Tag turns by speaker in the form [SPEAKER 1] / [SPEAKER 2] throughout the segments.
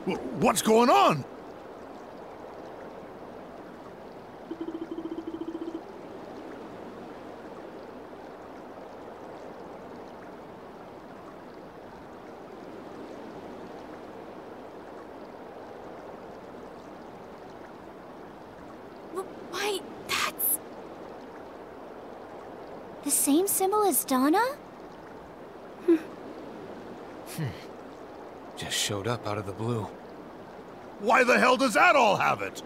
[SPEAKER 1] What's going on?
[SPEAKER 2] Why, that's... the same symbol as Donna?
[SPEAKER 3] Just showed up out of the blue.
[SPEAKER 1] Why the hell does that all have it?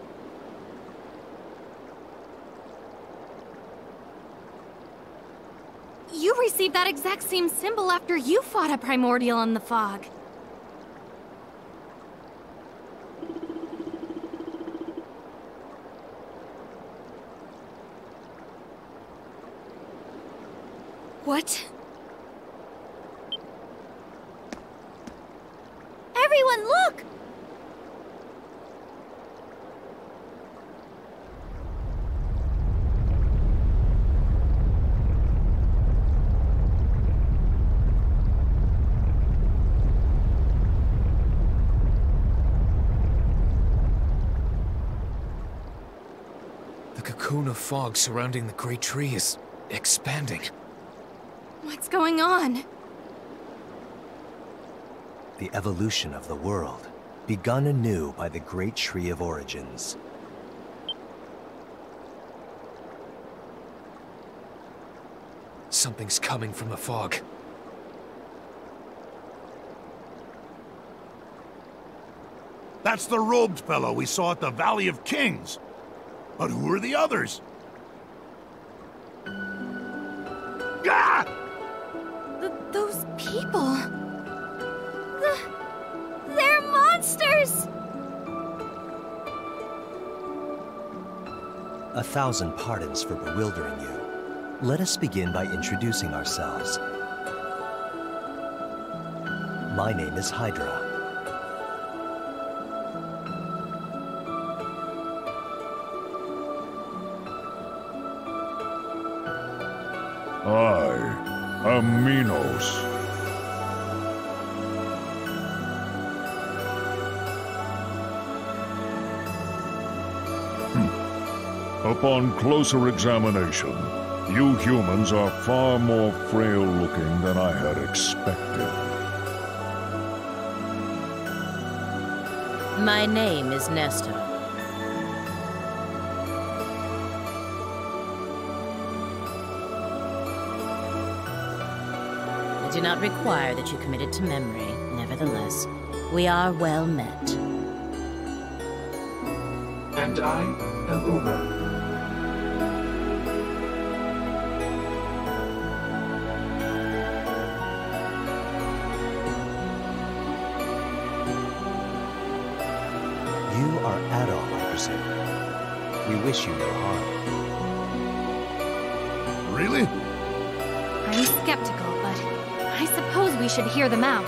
[SPEAKER 2] You received that exact same symbol after you fought a primordial in the fog. What? Everyone, look!
[SPEAKER 3] The cocoon of fog surrounding the great tree is expanding.
[SPEAKER 2] What's going on?
[SPEAKER 4] The evolution of the world, begun anew by the great tree of origins.
[SPEAKER 3] Something's coming from the fog.
[SPEAKER 1] That's the robed fellow we saw at the Valley of Kings. But who are the others? Ah!
[SPEAKER 2] Those people... They're monsters!
[SPEAKER 4] 1,000 pardons for bewildering you. Let us begin by introducing ourselves. My name is Hydra.
[SPEAKER 5] I am Minos. Upon closer examination, you humans are far more frail-looking than I had expected.
[SPEAKER 6] My name is Nestor. I do not require that you commit it to memory. Nevertheless, we are well met.
[SPEAKER 7] And I am Uma.
[SPEAKER 4] You are Adol, I presume. We wish you no harm.
[SPEAKER 1] Really?
[SPEAKER 2] I'm skeptical, but I suppose we should hear them out.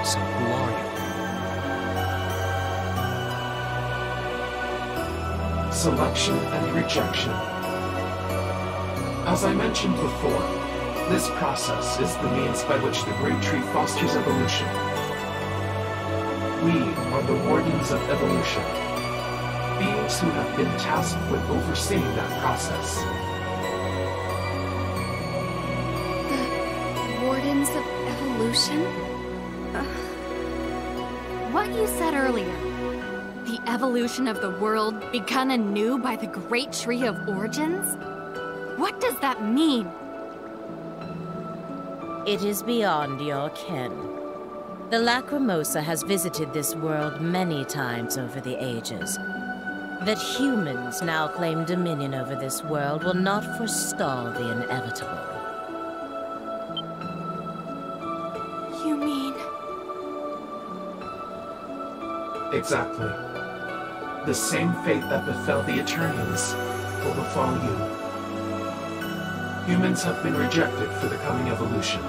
[SPEAKER 3] So who are you?
[SPEAKER 7] Selection and rejection. As I mentioned before, this process is the means by which the Great Tree fosters evolution. We are the Wardens of Evolution, beings who have been tasked with overseeing that process.
[SPEAKER 2] The Wardens of Evolution? What you said earlier, the evolution of the world begun anew by the Great Tree of Origins? What does that mean?
[SPEAKER 6] It is beyond your ken. The Lacrimosa has visited this world many times over the ages. That humans now claim dominion over this world will not forestall the inevitable.
[SPEAKER 2] You mean...
[SPEAKER 7] Exactly. The same fate that befell the Eternians will befall you. Humans have been rejected for the coming evolution.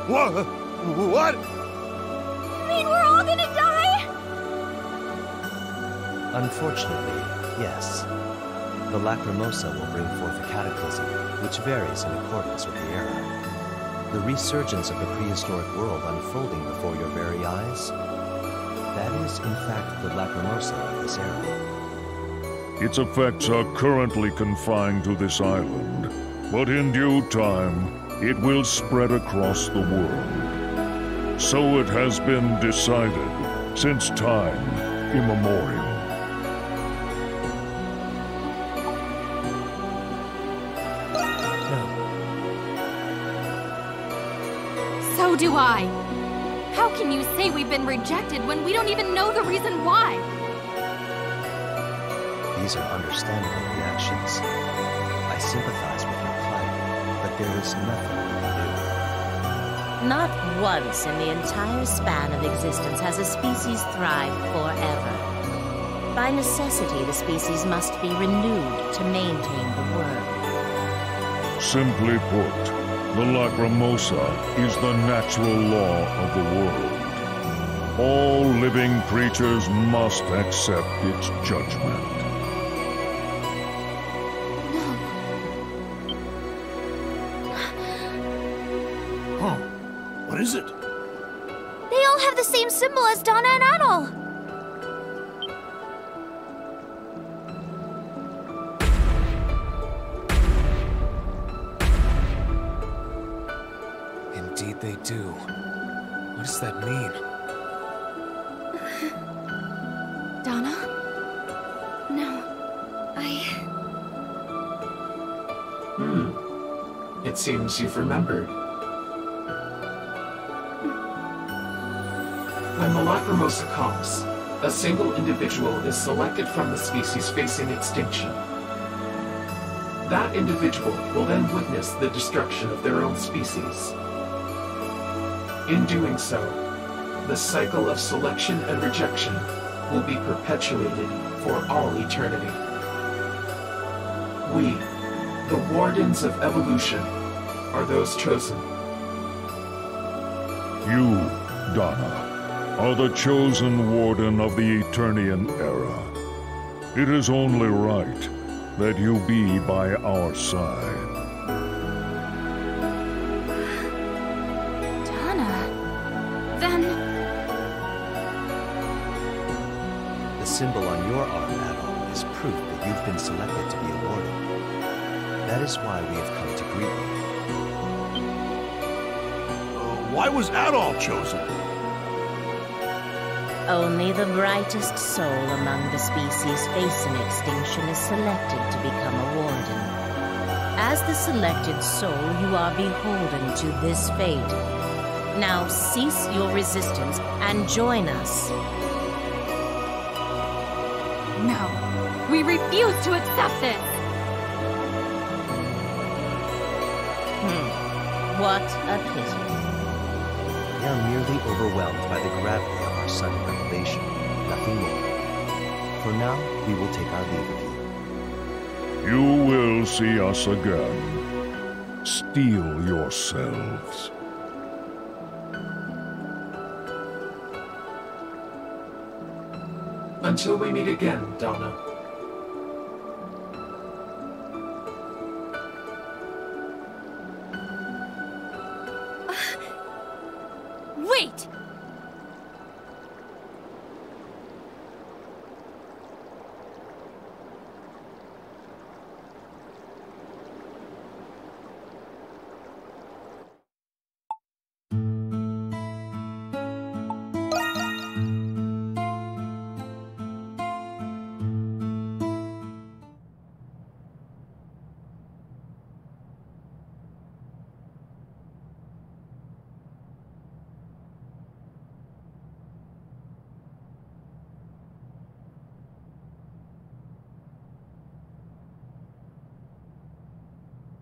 [SPEAKER 1] What? What?
[SPEAKER 2] You mean we're all gonna die?
[SPEAKER 4] Unfortunately, yes. The Lacrimosa will bring forth a cataclysm, which varies in accordance with the era. The resurgence of the prehistoric world unfolding before your very eyes? That is, in fact, the Lacrimosa of this era.
[SPEAKER 5] Its effects are currently confined to this island, but in due time, it will spread across the world. So it has been decided since time immemorial.
[SPEAKER 2] So do I. How can you say we've been rejected when we don't even know the reason why?
[SPEAKER 4] These are understandable reactions. I sympathize with your plight, but there is nothing we can
[SPEAKER 6] Not once in the entire span of existence has a species thrived forever. By necessity, the species must be renewed to maintain the world.
[SPEAKER 5] Simply put, the Lacrimosa is the natural law of the world. All living creatures must accept its judgment.
[SPEAKER 1] Huh. What is it?
[SPEAKER 8] They all have the same symbol as Donna and Adol.
[SPEAKER 3] Indeed they do. What does that mean?
[SPEAKER 2] Donna? No.
[SPEAKER 7] It seems you've remembered. When the Lacrimosa comes, a single individual is selected from the species facing extinction. That individual will then witness the destruction of their own species. In doing so, the cycle of selection and rejection will be perpetuated for all eternity. We, the Wardens of Evolution, are those chosen.
[SPEAKER 5] You, Donna, are the chosen warden of the Eternian era. It is only right that you be by our side.
[SPEAKER 4] The symbol on your arm, Adol, is proof that you've been selected to be a warden. That is why we have come to greet you.
[SPEAKER 1] Why was Adol chosen?
[SPEAKER 6] Only the brightest soul among the species facing extinction is selected to become a warden. As the selected soul, you are beholden to this fate. Now cease your resistance and join us.
[SPEAKER 2] No. We refuse to accept this!
[SPEAKER 6] What a pity.
[SPEAKER 4] We are merely overwhelmed by the gravity of our sudden revelation, nothing more. For now, we will take our leave of you.
[SPEAKER 5] You will see us again. Steel yourselves.
[SPEAKER 7] Until we meet again, Donna.
[SPEAKER 2] Wait!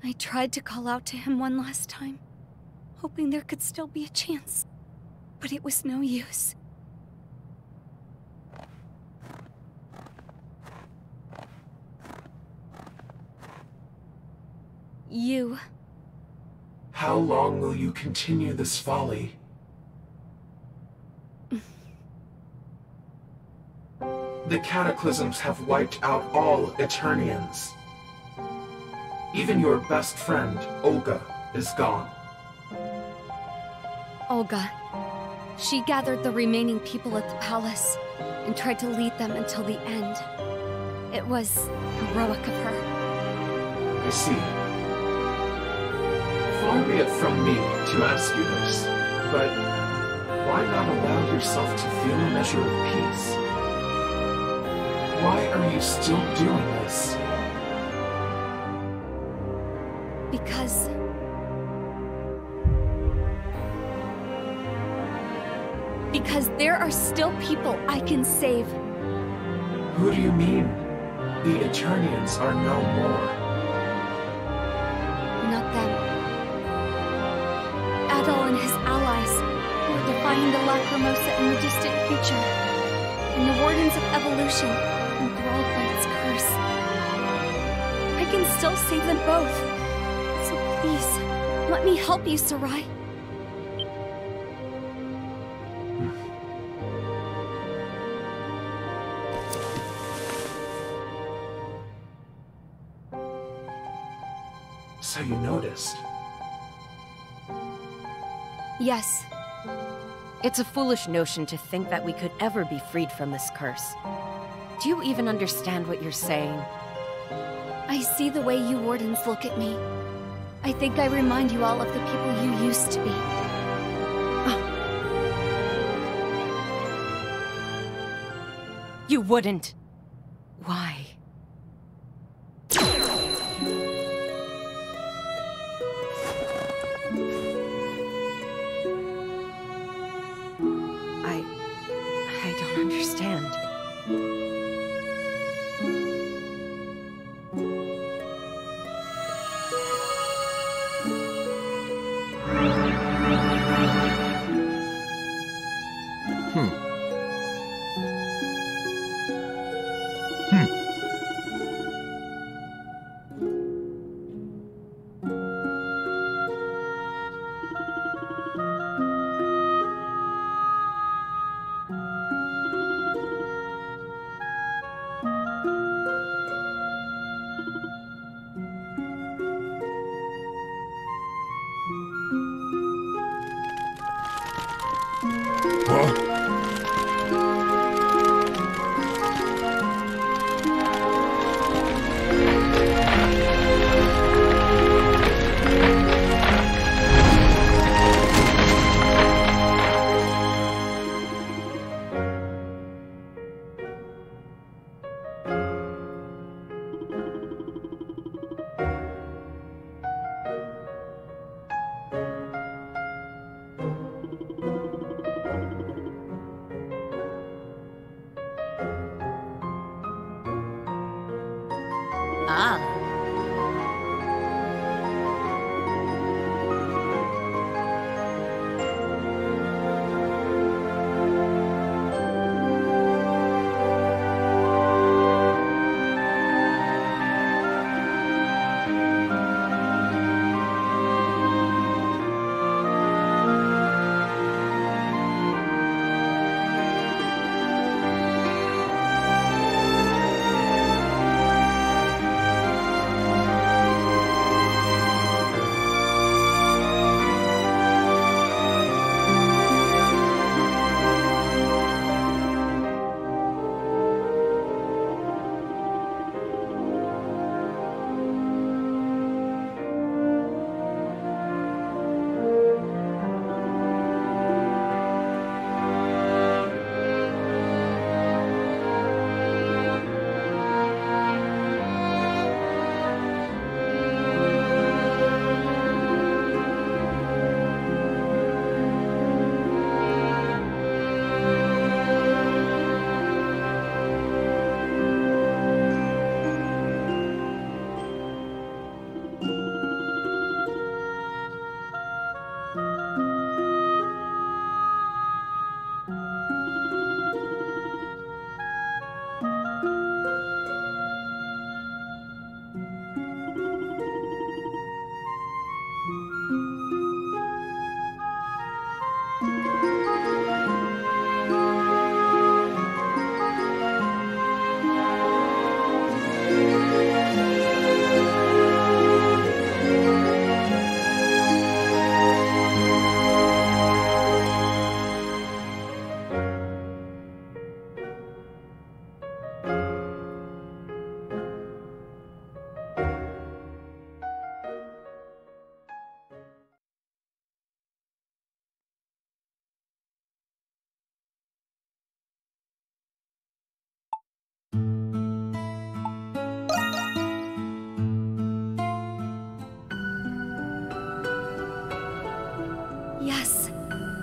[SPEAKER 2] I tried to call out to him one last time, hoping there could still be a chance. But it was no use. You...
[SPEAKER 7] How long will you continue this folly? The cataclysms have wiped out all Eternians. Even your best friend, Olga, is gone.
[SPEAKER 2] Olga. She gathered the remaining people at the palace and tried to lead them until the end. It was heroic of her.
[SPEAKER 7] I see. Far be it from me to ask you this, but why not allow yourself to feel a measure of peace? Why are you still doing this?
[SPEAKER 2] Because there are still people I can save.
[SPEAKER 7] Who do you mean? The Eternians are no more.
[SPEAKER 2] Not them. Adol and his allies, who are defying the Lacrimosa in the distant future, and the Wardens of Evolution, enthralled by its curse. I can still save them both. So please, let me help you, Sarai.
[SPEAKER 7] So you noticed?
[SPEAKER 2] Yes.
[SPEAKER 9] It's a foolish notion to think that we could ever be freed from this curse. Do you even understand what you're saying?
[SPEAKER 2] I see the way you Wardens look at me. I think I remind you all of the people you used to be.
[SPEAKER 9] You wouldn't. Why? I don't understand.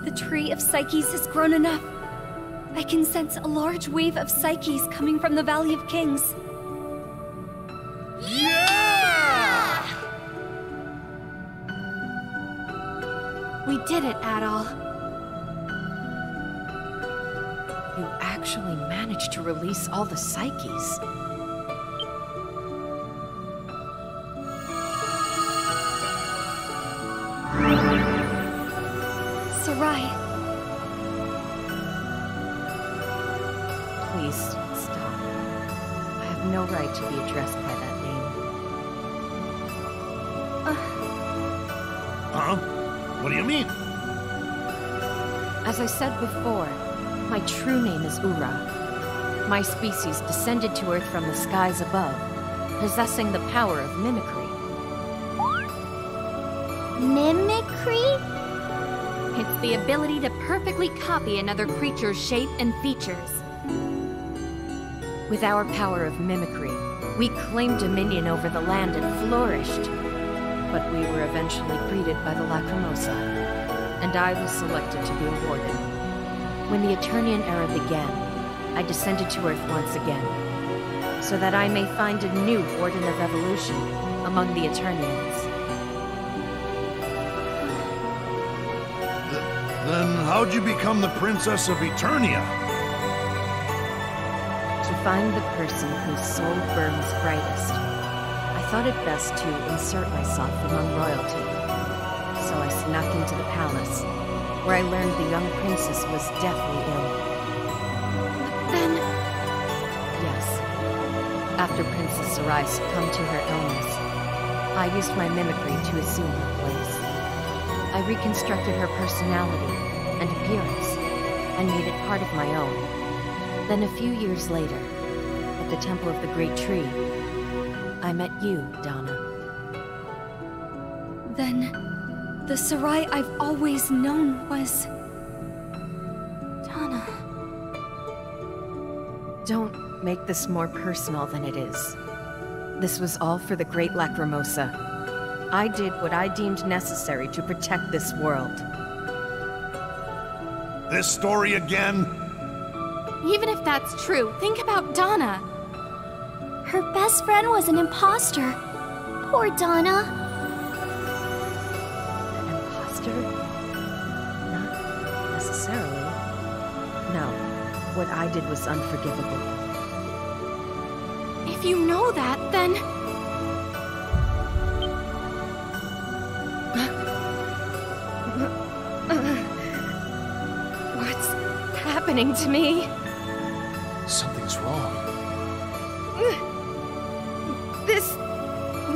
[SPEAKER 2] The tree of Psyches has grown enough. I can sense a large wave of Psyches coming from the Valley of Kings.
[SPEAKER 1] Yeah!
[SPEAKER 2] We did it, Adol.
[SPEAKER 9] You actually managed to release all the Psyches.
[SPEAKER 2] Sarai.
[SPEAKER 9] Please, stop. I have no right to be addressed by that name.
[SPEAKER 1] Huh? What do you mean?
[SPEAKER 9] As I said before, my true name is Ura. My species descended to Earth from the skies above, possessing the power of mimicry.
[SPEAKER 8] Mimicry?
[SPEAKER 2] It's the ability to perfectly copy another creature's shape and features.
[SPEAKER 9] With our power of mimicry, we claimed dominion over the land and flourished. But we were eventually greeted by the Lacrimosa, and I was selected to be a warden. When the Eternian era began, I descended to Earth once again, so that I may find a new Warden of Evolution among the Eternians.
[SPEAKER 1] Then how'd you become the Princess of Eternia?
[SPEAKER 9] To find the person whose soul burns brightest, I thought it best to insert myself among royalty. So I snuck into the palace, where I learned the young princess was deathly ill.
[SPEAKER 2] Then...
[SPEAKER 9] Yes. After Princess Sarai succumbed to her illness, I used my mimicry to assume her place. I reconstructed her personality and appearance, and made it part of my own. Then a few years later, at the Temple of the Great Tree, I met you, Donna.
[SPEAKER 2] Then, the Sarai I've always known was... Donna.
[SPEAKER 9] Don't make this more personal than it is. This was all for the great Lacrimosa. I did what I deemed necessary to protect this world.
[SPEAKER 1] This story again?
[SPEAKER 2] Even if that's true, think about Donna.
[SPEAKER 8] Her best friend was an imposter. Poor Donna.
[SPEAKER 9] An imposter? Not necessarily. No, what I did was unforgivable.
[SPEAKER 2] If you know that, then... What's happening to me?
[SPEAKER 3] Something's wrong.
[SPEAKER 9] This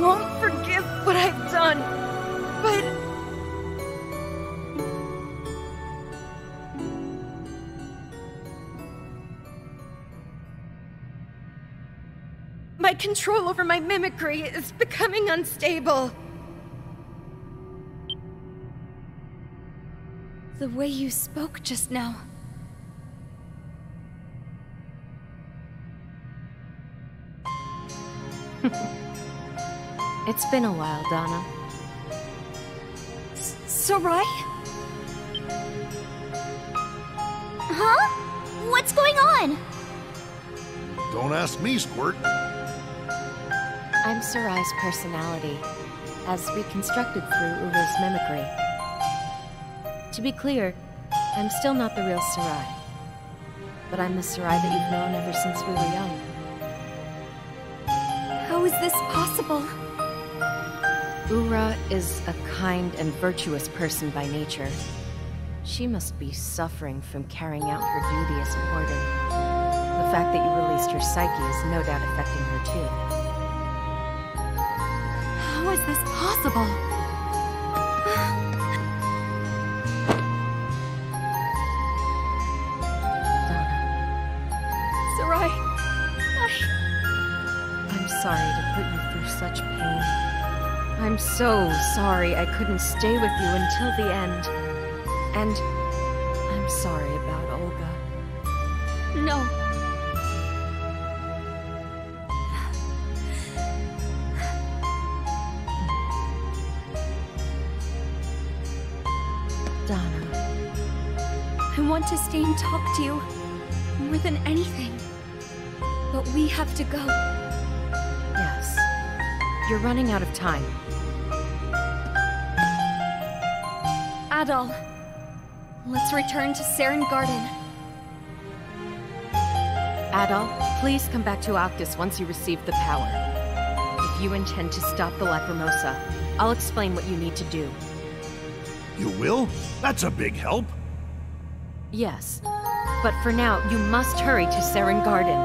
[SPEAKER 9] won't forgive what I've done, but... My control over my mimicry is becoming unstable.
[SPEAKER 2] The way you spoke just now...
[SPEAKER 9] It's been a while, Donna.
[SPEAKER 2] Sarai?
[SPEAKER 8] Huh? What's going on?
[SPEAKER 1] Don't ask me, Squirt.
[SPEAKER 9] I'm Sarai's personality, as reconstructed through Ura's mimicry. To be clear, I'm still not the real Sarai. But I'm the Sarai that you've known ever since we were young.
[SPEAKER 2] How is this possible?
[SPEAKER 9] Ura is a kind and virtuous person by nature. She must be suffering from carrying out her duty as a warden. The fact that you released her psyche is no doubt affecting her too.
[SPEAKER 2] How is this possible? Sarai,
[SPEAKER 9] I'm sorry to put you through such pain. I'm so sorry I couldn't stay with you until the end. And I'm sorry about Olga.
[SPEAKER 2] No.
[SPEAKER 9] Donna,
[SPEAKER 2] want to stay and talk to you more than anything. But we have to go.
[SPEAKER 9] Yes. You're running out of time.
[SPEAKER 2] Adol, let's return to Saren Garden.
[SPEAKER 9] Adol, please come back to Octus once you receive the power. If you intend to stop the Lacrimosa, I'll explain what you need to do.
[SPEAKER 1] You will? That's a big help.
[SPEAKER 9] Yes. But for now, you must hurry to Saren Garden.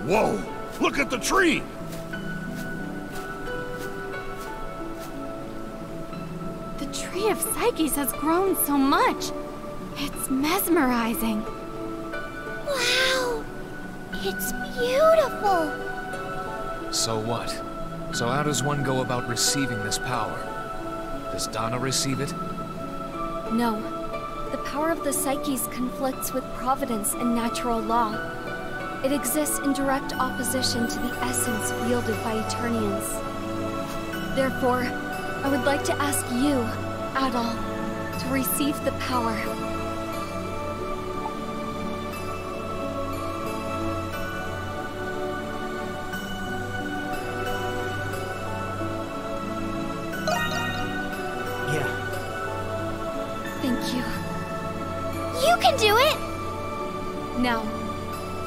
[SPEAKER 1] Whoa! Look at the tree!
[SPEAKER 2] The Tree of Psyches has grown so much. It's mesmerizing.
[SPEAKER 8] Wow! It's beautiful!
[SPEAKER 3] So what? So how does one go about receiving this power? Does Donna receive it?
[SPEAKER 2] No. The power of the Psyches conflicts with providence and natural law. It exists in direct opposition to the essence wielded by Eternians. Therefore, I would like to ask you, Adol, to receive the power.
[SPEAKER 4] Yeah.
[SPEAKER 2] Thank you.
[SPEAKER 8] You can do it!
[SPEAKER 2] Now,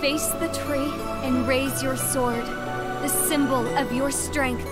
[SPEAKER 2] face the tree and raise your sword, the symbol of your strength.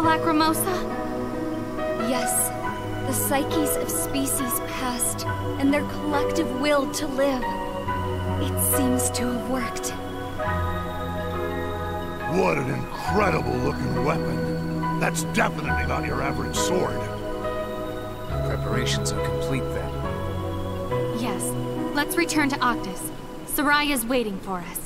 [SPEAKER 2] Lacrimosa? Yes, the psyches of species past, and their collective will to live. It seems to have worked.
[SPEAKER 1] What an incredible-looking weapon. That's definitely not your average sword.
[SPEAKER 3] Preparations are complete, then.
[SPEAKER 2] Yes. Let's return to Octus. Soraya's waiting for us.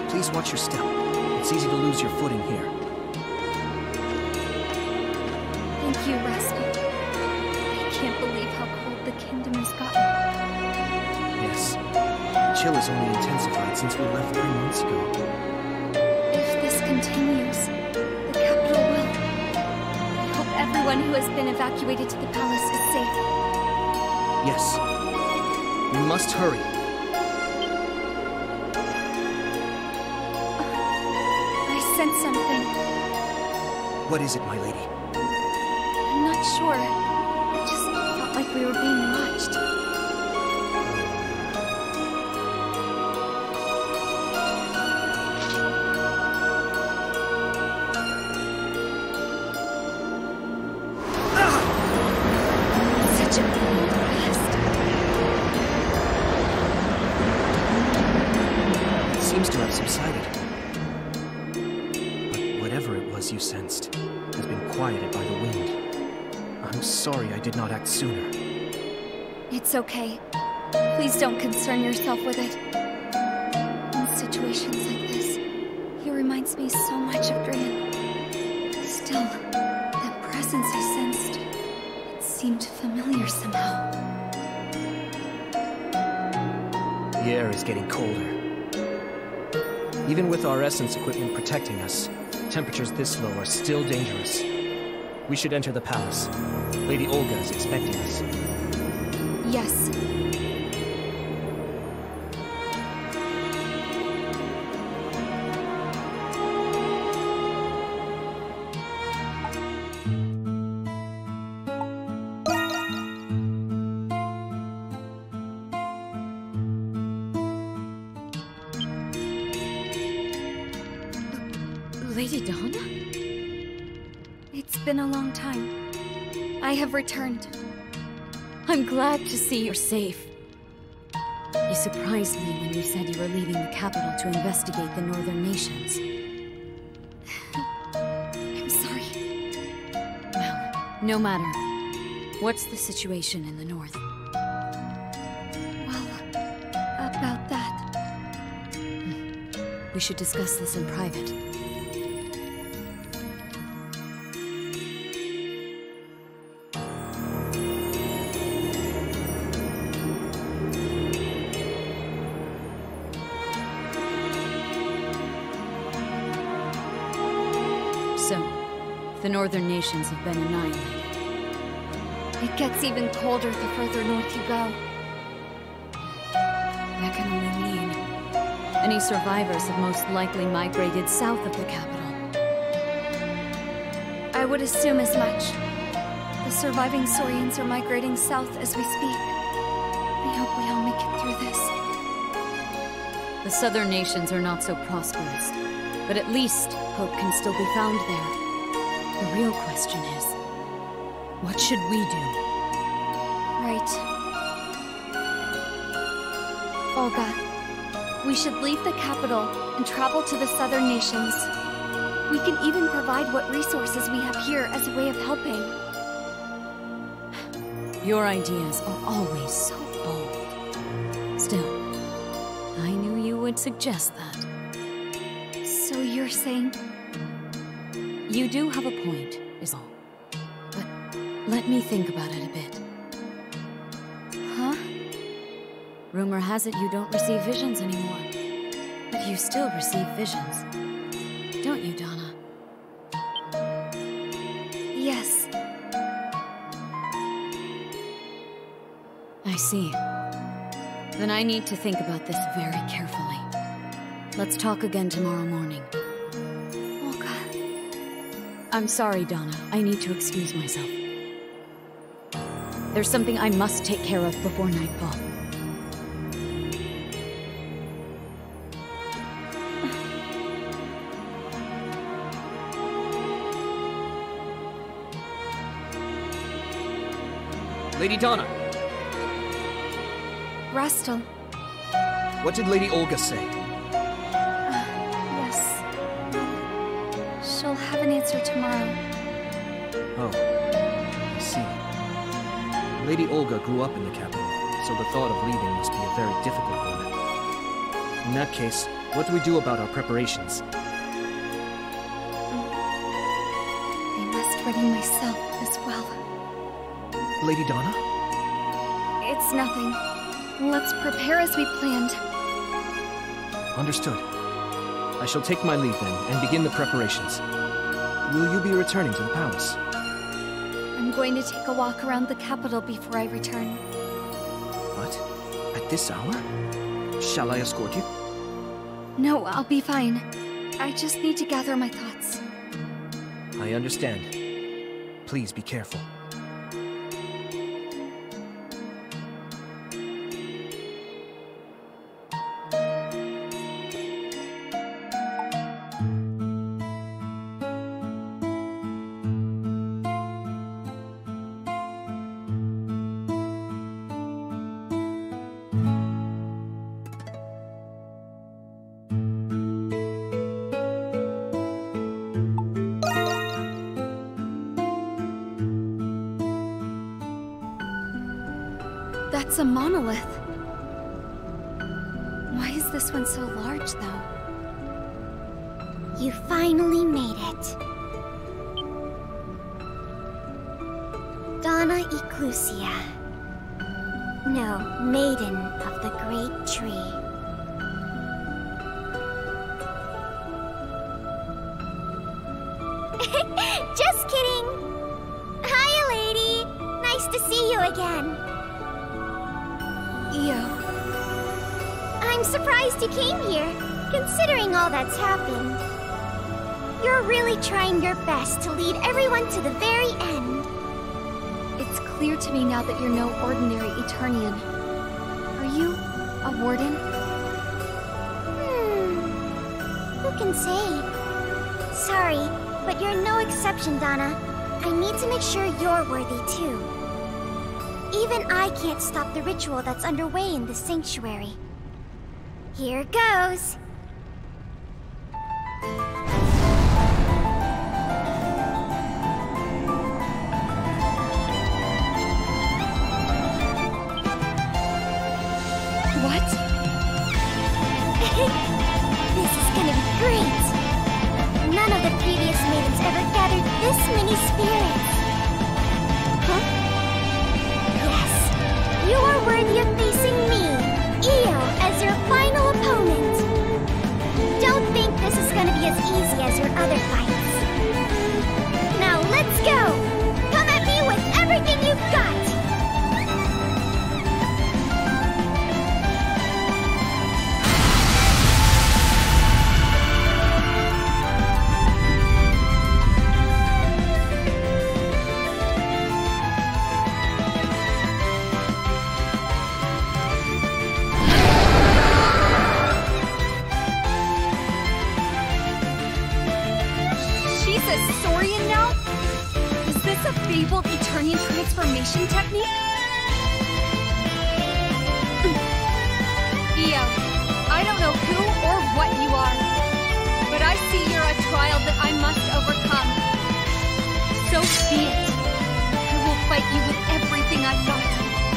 [SPEAKER 10] Please watch your step. It's easy to lose your footing here.
[SPEAKER 2] Thank you, Rusty. I can't believe how cold the kingdom has gotten.
[SPEAKER 10] Yes. The chill has only intensified since we left 3 months ago.
[SPEAKER 2] continues, the capital will. I hope everyone who has been evacuated to the palace is safe.
[SPEAKER 10] Yes. We must hurry.
[SPEAKER 2] I sense something.
[SPEAKER 10] What is it, my lady?
[SPEAKER 2] I'm not sure. I just felt like we were being watched.
[SPEAKER 10] Seems to have subsided. But whatever it was you sensed has been quieted by the wind. I'm sorry I did not act sooner.
[SPEAKER 2] It's okay. Please don't concern yourself with it. In situations like this, he reminds me so much of Drian. Still, that presence I sensed, it seemed familiar somehow.
[SPEAKER 10] The air is getting colder. Even with our essence equipment protecting us, temperatures this low are still dangerous. We should enter the palace. Lady Olga is expecting us.
[SPEAKER 2] Yes.
[SPEAKER 9] Lady Donna?
[SPEAKER 2] It's been a long time. I have returned.
[SPEAKER 9] I'm glad to see you're safe. You surprised me when you said you were leaving the capital to investigate the northern nations.
[SPEAKER 2] I'm sorry.
[SPEAKER 9] Well, no matter. What's the situation in the north?
[SPEAKER 2] Well, about that.
[SPEAKER 9] We should discuss this in private. The northern nations have been annihilated.
[SPEAKER 2] It gets even colder the further north you go.
[SPEAKER 9] That can only mean any survivors have most likely migrated south of the capital.
[SPEAKER 2] I would assume as much. The surviving Saurians are migrating south as we speak. I hope we all make it through this.
[SPEAKER 9] The southern nations are not so prosperous, but at least hope can still be found there. The real question is, what should we do?
[SPEAKER 2] Right. Olga, we should leave the capital and travel to the southern nations. We can even provide what resources we have here as a way of helping.
[SPEAKER 9] Your ideas are always so bold. Still, I knew you would suggest that.
[SPEAKER 2] So you're saying...
[SPEAKER 9] You do have a point, is all. But let me think about it a bit.
[SPEAKER 2] Huh?
[SPEAKER 9] Rumor has it you don't receive visions anymore. But you still receive visions. Don't you, Donna?
[SPEAKER 2] Yes.
[SPEAKER 9] I see. Then I need to think about this very carefully. Let's talk again tomorrow morning. I'm sorry, Donna. I need to excuse myself. There's something I must take care of before nightfall.
[SPEAKER 10] Lady Donna!
[SPEAKER 2] Rastal.
[SPEAKER 10] What did Lady Olga say?
[SPEAKER 2] Yes. She'll have an answer tomorrow.
[SPEAKER 10] Oh, I see. Lady Olga grew up in the capital, so the thought of leaving must be a very difficult one. In that case, what do we do about our preparations?
[SPEAKER 2] I must ready myself as well.
[SPEAKER 10] Lady Donna?
[SPEAKER 2] It's nothing. Let's prepare as we planned.
[SPEAKER 10] Understood. I shall take my leave then, and begin the preparations. Will you be returning to the palace?
[SPEAKER 2] I'm going to take a walk around the capital before I return.
[SPEAKER 10] What? At this hour? Shall I escort you?
[SPEAKER 2] No, I'll be fine. I just need to gather my thoughts.
[SPEAKER 10] I understand. Please be careful.
[SPEAKER 2] That's a monolith. Why is this one so large, though?
[SPEAKER 8] You finally made it. Donna Eclusia. No, Maiden of the Great Tree. Just kidding! Hiya, lady! Nice to see you again. I'm surprised you came here, considering all that's happened. You're really trying your best to lead everyone to the very end.
[SPEAKER 2] It's clear to me now that you're no ordinary Eternian. Are you a warden?
[SPEAKER 8] Who can say? Sorry, but you're no exception, Donna. I need to make sure you're worthy, too. Even I can't stop the ritual that's underway in the sanctuary. Here goes!
[SPEAKER 2] What?
[SPEAKER 8] This is gonna be great! None of the previous maidens ever gathered this many spirits. Huh? You are worthy of facing me, Io, as your final opponent. Don't think this is gonna be as easy as your other fights. Now let's go! Come at me with everything you've got!
[SPEAKER 2] Fabled Eternian transformation technique? Io, I don't know who or what you are, but I see you're a trial that I must overcome. So be it. I will fight you with everything I've got,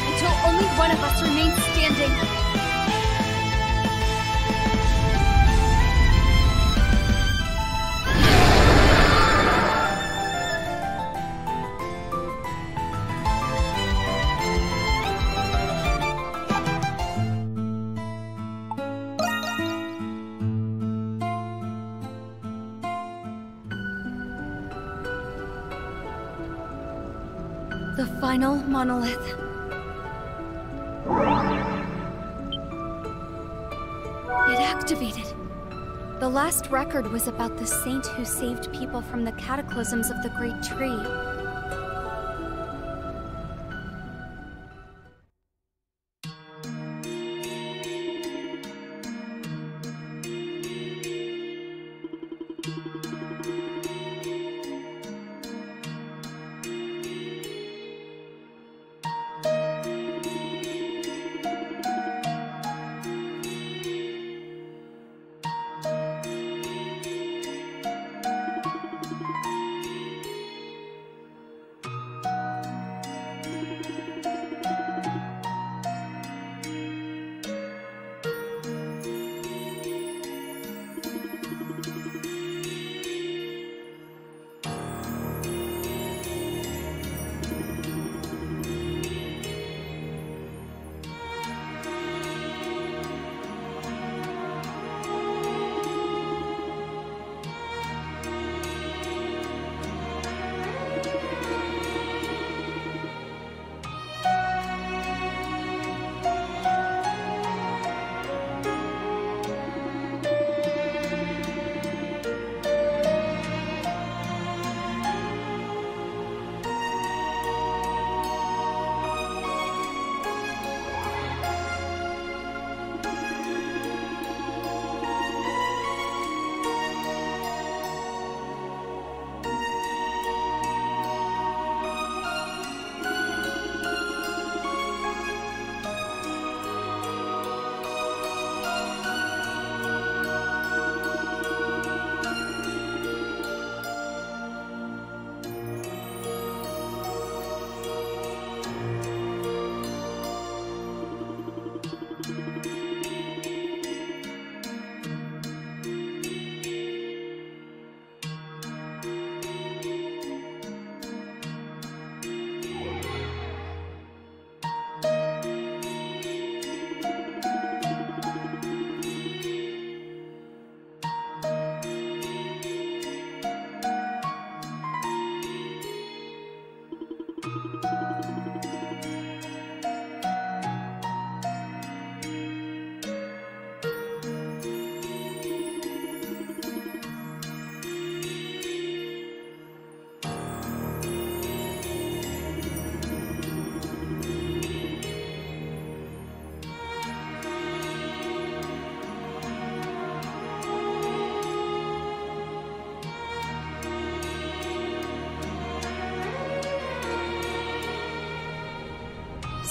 [SPEAKER 2] until only one of us remains standing. The final monolith. It activated. The last record was about the saint who saved people from the cataclysms of the Great Tree.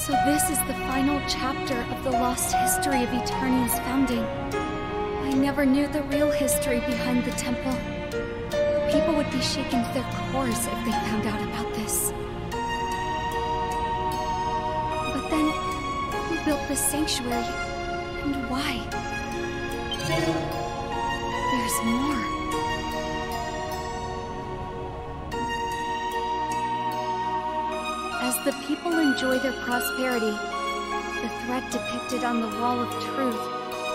[SPEAKER 2] So this is the final chapter of the lost history of Eternia's founding. I never knew the real history behind the temple. People would be shaken to their cores if they found out about this. But then, who built this sanctuary, and why? There's more. As the people enjoy their prosperity, the threat depicted on the Wall of Truth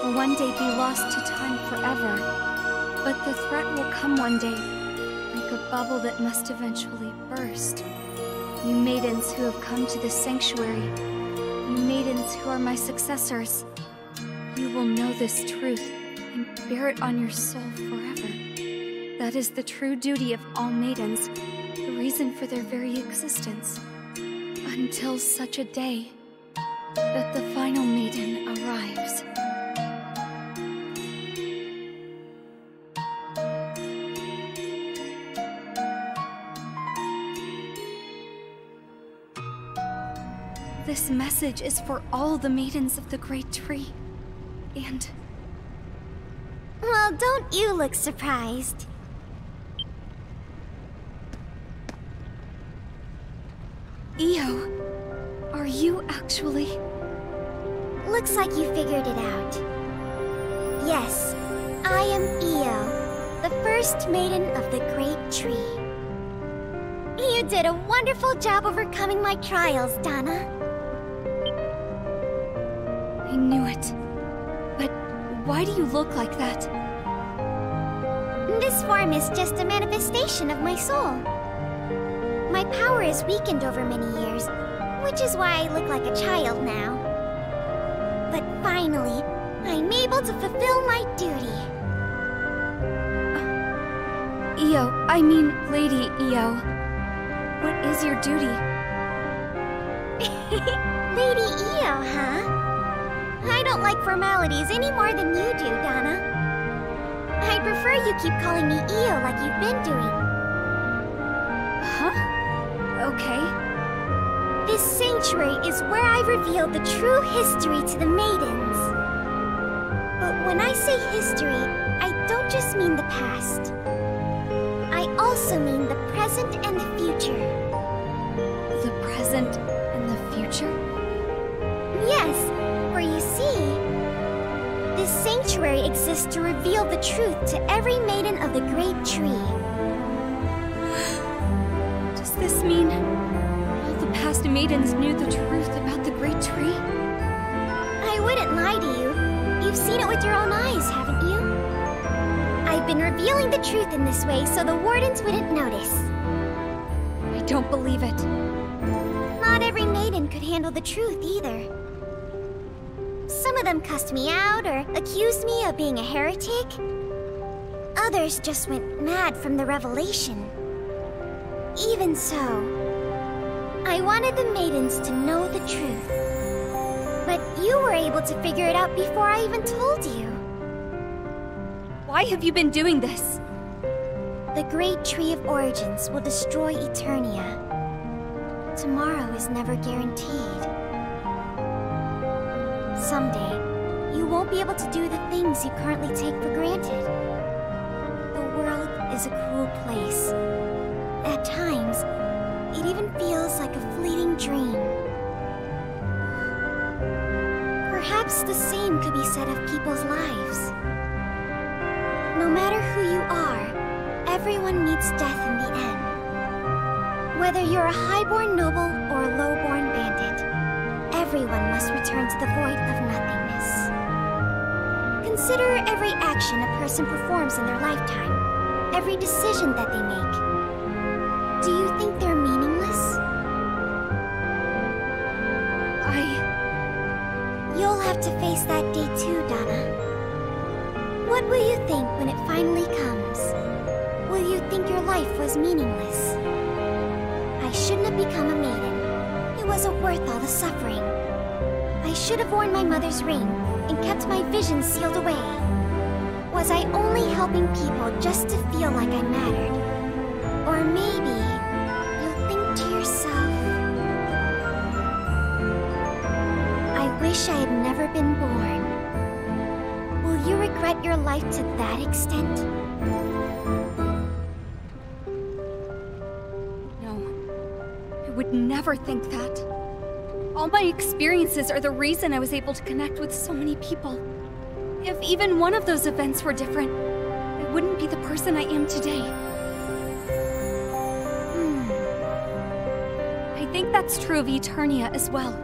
[SPEAKER 2] will one day be lost to time forever. But the threat will come one day, like a bubble that must eventually burst. You maidens who have come to this sanctuary, you maidens who are my successors, you will know this truth and bear it on your soul forever. That is the true duty of all maidens, the reason for their very existence. Until such a day that the final maiden arrives. This message is for all the maidens of the Great Tree. And...
[SPEAKER 8] well, don't you look surprised.
[SPEAKER 2] Io, are you actually...
[SPEAKER 8] Looks like you figured it out. Yes, I am Io, the first maiden of the Great Tree. You did a wonderful job overcoming my trials, Donna.
[SPEAKER 2] I knew it. But why do you look like that?
[SPEAKER 8] This form is just a manifestation of my soul. My power is weakened over many years, which is why I look like a child now. But finally, I'm able to fulfill my duty.
[SPEAKER 2] Io, I mean Lady Io. What is your duty?
[SPEAKER 8] Lady Io, huh? I don't like formalities any more than you do, Donna. I'd prefer you keep calling me Io like you've been doing.
[SPEAKER 2] Huh? Okay.
[SPEAKER 8] This sanctuary is where I reveal the true history to the maidens. But when I say history, I don't just mean the past. I also mean the present and the future.
[SPEAKER 2] The present and the future?
[SPEAKER 8] Yes, for you see, this sanctuary exists to reveal the truth to every maiden of the Great Tree.
[SPEAKER 2] Does this mean all the past maidens knew the truth about the Great Tree?
[SPEAKER 8] I wouldn't lie to you. You've seen it with your own eyes, haven't you? I've been revealing the truth in this way so the wardens wouldn't notice.
[SPEAKER 2] I don't believe it.
[SPEAKER 8] Not every maiden could handle the truth either. Some of them cussed me out or accused me of being a heretic. Others just went mad from the revelation. Even so, I wanted the maidens to know the truth. But you were able to figure it out before I even told you.
[SPEAKER 2] Why have you been doing this?
[SPEAKER 8] The Great Tree of Origins will destroy Eternia. Tomorrow is never guaranteed. Someday, you won't be able to do the things you currently take for granted. The world is a cruel place. At times, it even feels like a fleeting dream. Perhaps the same could be said of people's lives. No matter who you are, everyone meets death in the end. Whether you're a highborn noble or a lowborn bandit, everyone must return to the void of nothingness. Consider every action a person performs in their lifetime, every decision that they make. Do you think they're meaningless? You'll have to face that day too, Donna. What will you think when it finally comes? Will you think your life was meaningless? I shouldn't have become a maiden. It wasn't worth all the suffering. I should have worn my mother's ring and kept my vision sealed away. Was I only helping people just to feel like I mattered? Or maybe you'll think to yourself, wish I had never been born. Will you regret your life to that extent?
[SPEAKER 2] No. I would never think that. All my experiences are the reason I was able to connect with so many people. If even one of those events were different, I wouldn't be the person I am today. I think that's true of Eternia as well.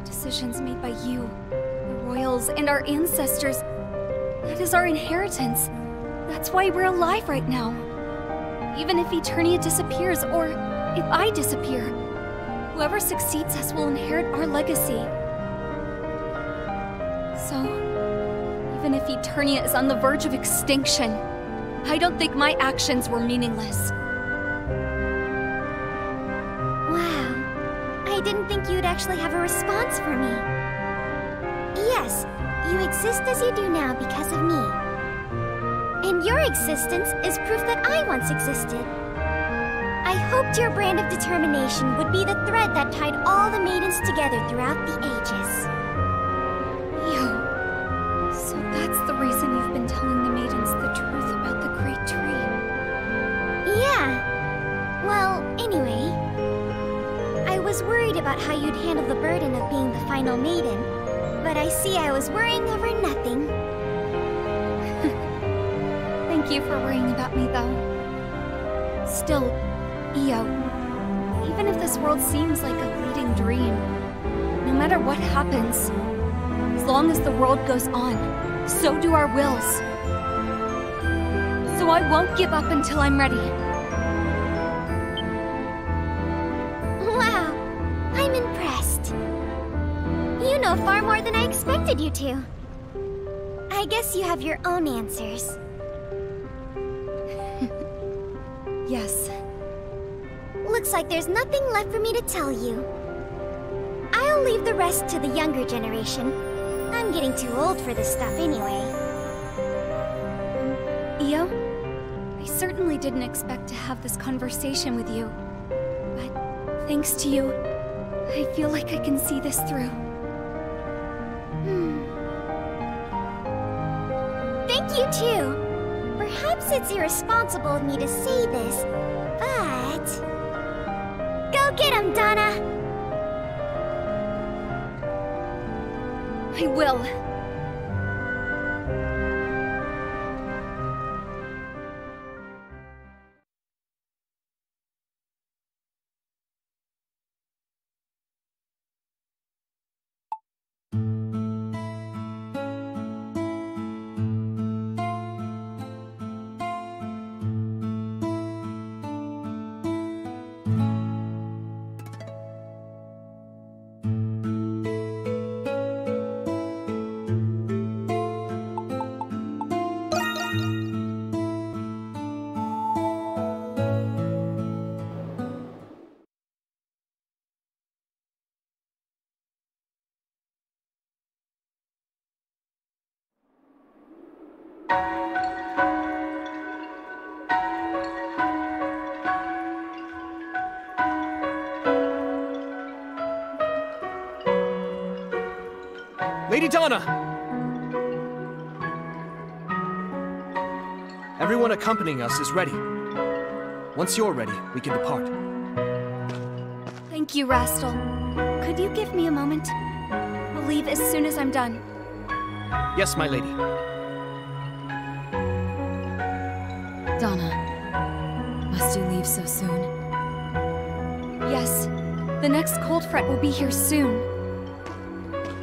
[SPEAKER 2] Decisions made by you, the royals, and our ancestors. That is our inheritance. That's why we're alive right now. Even if Eternia disappears, or if I disappear, whoever succeeds us will inherit our legacy. So, even if Eternia is on the verge of extinction, I don't think my actions were meaningless.
[SPEAKER 8] Wow. I didn't think you'd actually have a response for me. Yes, you exist as you do now because of me. And your existence is proof that I once existed. I hoped your brand of determination would be the thread that tied all the maidens together throughout the ages.
[SPEAKER 2] So that's the reason you've been telling the maidens the truth about the Great Tree.
[SPEAKER 8] Yeah. Well, anyway, I was worried about how you'd handle the burden of being the final maiden, but I see I was worrying over nothing.
[SPEAKER 2] Thank you for worrying about me, though. Still, Io, even if this world seems like a fleeting dream, no matter what happens, as long as the world goes on, so do our wills. So I won't give up until I'm ready.
[SPEAKER 8] Wow, I'm impressed. You know far more than I expected you to. I guess you have your own answers.
[SPEAKER 2] Yes.
[SPEAKER 8] Looks like there's nothing left for me to tell you. I'll leave the rest to the younger generation. I'm getting too old for this stuff anyway.
[SPEAKER 2] Io, I certainly didn't expect to have this conversation with you. But thanks to you, I feel like I can see this through.
[SPEAKER 8] Thank you too. Perhaps it's irresponsible of me to say this, but... Go get him, Donna!
[SPEAKER 2] I will.
[SPEAKER 10] Lady Donna! Everyone accompanying us is ready. Once you're ready, we can depart.
[SPEAKER 2] Thank you, Rastal. Could you give me a moment? I'll leave as soon as I'm done.
[SPEAKER 10] Yes, my lady.
[SPEAKER 9] Donna, must you leave so soon?
[SPEAKER 2] Yes, the next cold fret will be here soon.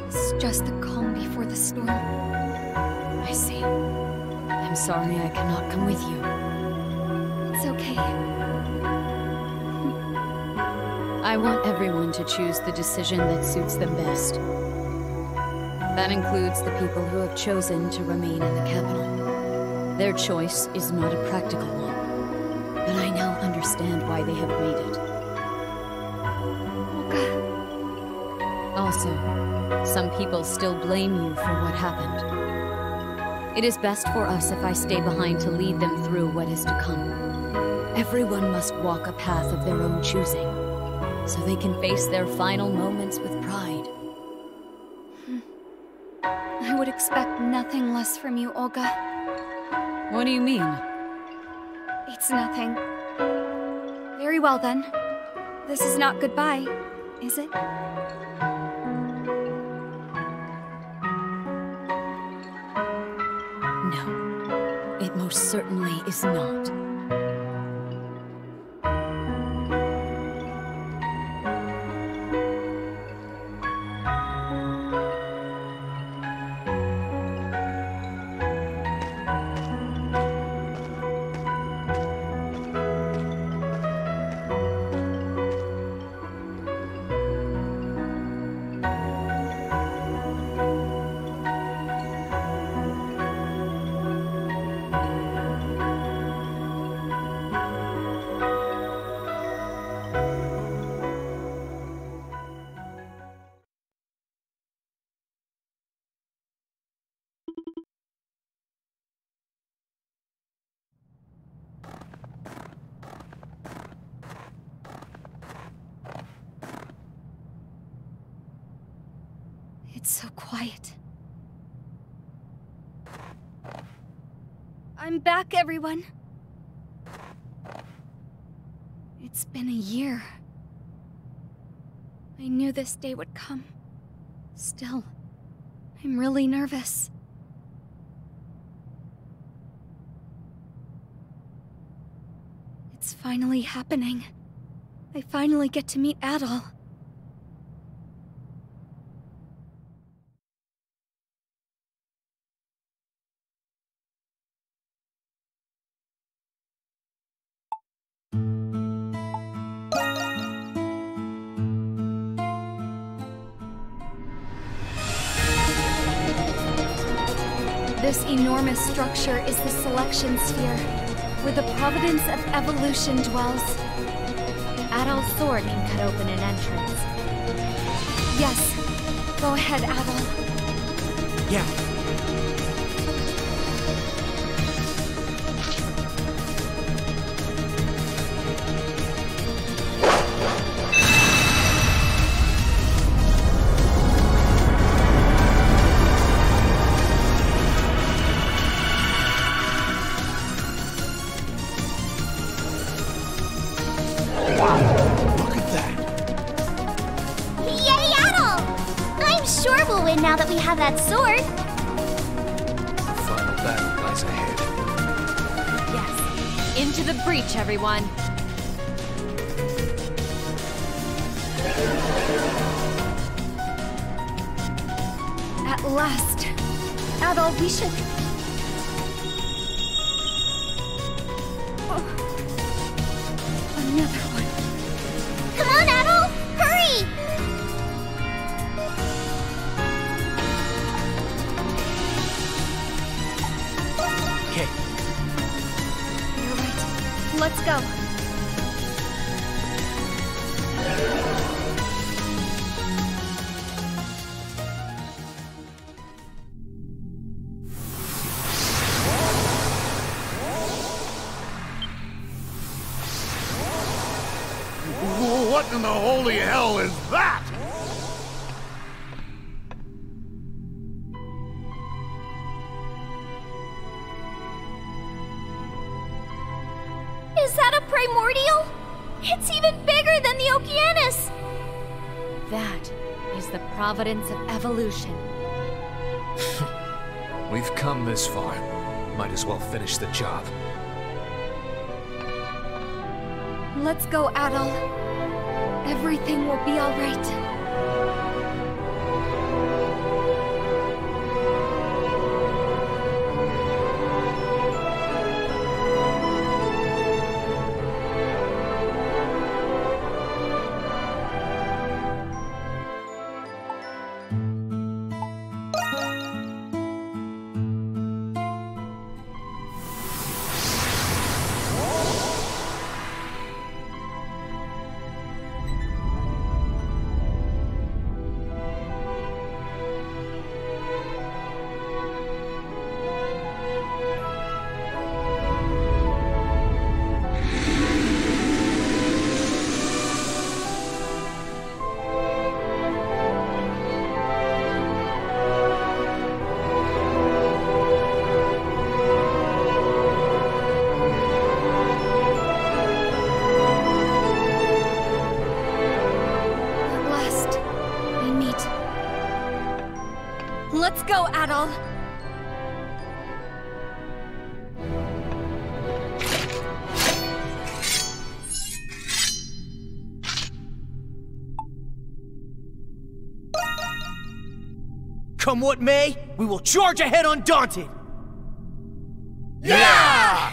[SPEAKER 2] It's just the calm before the storm.
[SPEAKER 9] I see. I'm sorry I cannot come with you.
[SPEAKER 2] It's okay.
[SPEAKER 9] I want everyone to choose the decision that suits them best. That includes the people who have chosen to remain in the capital. Their choice is not a practical one, but I now understand why they have made it. Also, some people still blame you for what happened. It is best for us if I stay behind to lead them through what is to come. Everyone must walk a path of their own choosing, so they can face their final moments with pride.
[SPEAKER 2] expect nothing less from you, Olga.
[SPEAKER 9] What do you mean?
[SPEAKER 2] It's nothing. Very well, then. This is not goodbye, is it?
[SPEAKER 9] No, it most certainly is not.
[SPEAKER 2] It's so quiet. I'm back, everyone. It's been a year. I knew this day would come. Still, I'm really nervous. It's finally happening. I finally get to meet Adol. This enormous structure is the Selection Sphere, where the providence of evolution dwells.
[SPEAKER 9] Adol's sword can cut open an entrance.
[SPEAKER 2] Yes. Go ahead, Adol.
[SPEAKER 10] Yeah.
[SPEAKER 8] Now that we have that sword.
[SPEAKER 3] The final battle lies ahead.
[SPEAKER 9] Yes. Into the breach, everyone.
[SPEAKER 2] At last. Adol, we should... Oh. Another one.
[SPEAKER 8] Come on, Adol! Hurry!
[SPEAKER 2] Let's go.
[SPEAKER 1] What in the holy hell is that?
[SPEAKER 8] Is that a primordial? It's even bigger than the Okeanos!
[SPEAKER 9] That is the providence of evolution.
[SPEAKER 3] We've come this far. Might as well finish the job.
[SPEAKER 2] Let's go, Adol. Everything will be all right. go, Adol!
[SPEAKER 10] Come what may, we will charge ahead undaunted!
[SPEAKER 1] Yeah!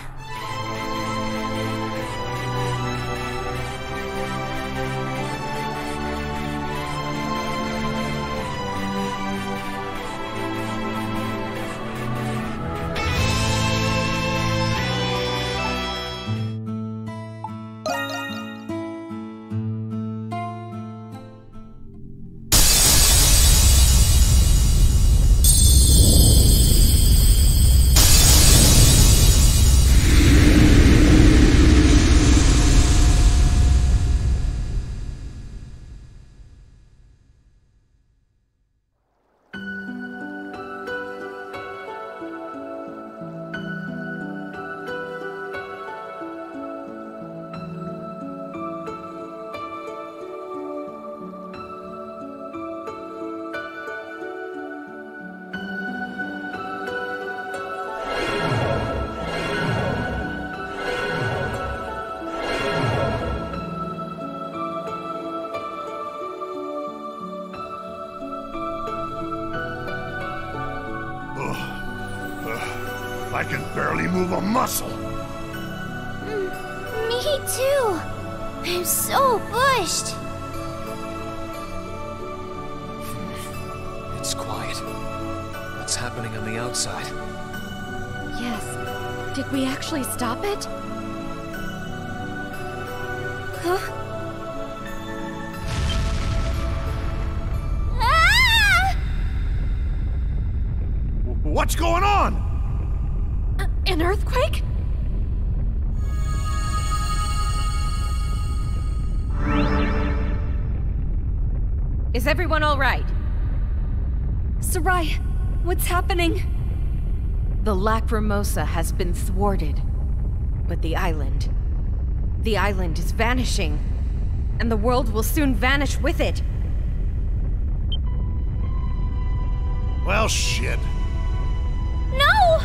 [SPEAKER 1] I can barely move a muscle.
[SPEAKER 8] Me too. I'm so bushed.
[SPEAKER 3] It's quiet. What's happening on the outside?
[SPEAKER 9] Yes. Did we actually stop it?
[SPEAKER 8] Huh? Ah!
[SPEAKER 1] What's going on?
[SPEAKER 2] An earthquake?
[SPEAKER 9] Is everyone all right?
[SPEAKER 2] Sarai, what's happening?
[SPEAKER 9] The Lacrimosa has been thwarted. But the island is vanishing. And the world will soon vanish with it.
[SPEAKER 1] Well, shit.
[SPEAKER 8] No!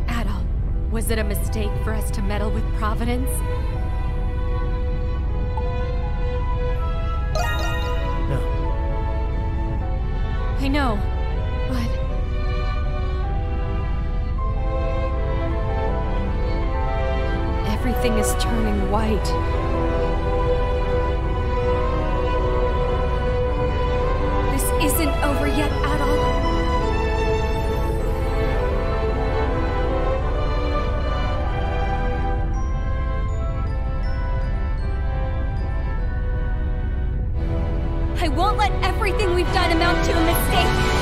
[SPEAKER 9] Adol, was it a mistake for us to meddle with Providence?
[SPEAKER 10] No.
[SPEAKER 9] I know, but... everything is turning white.
[SPEAKER 2] This isn't over yet, Adol. I won't let everything we've done amount to a mistake.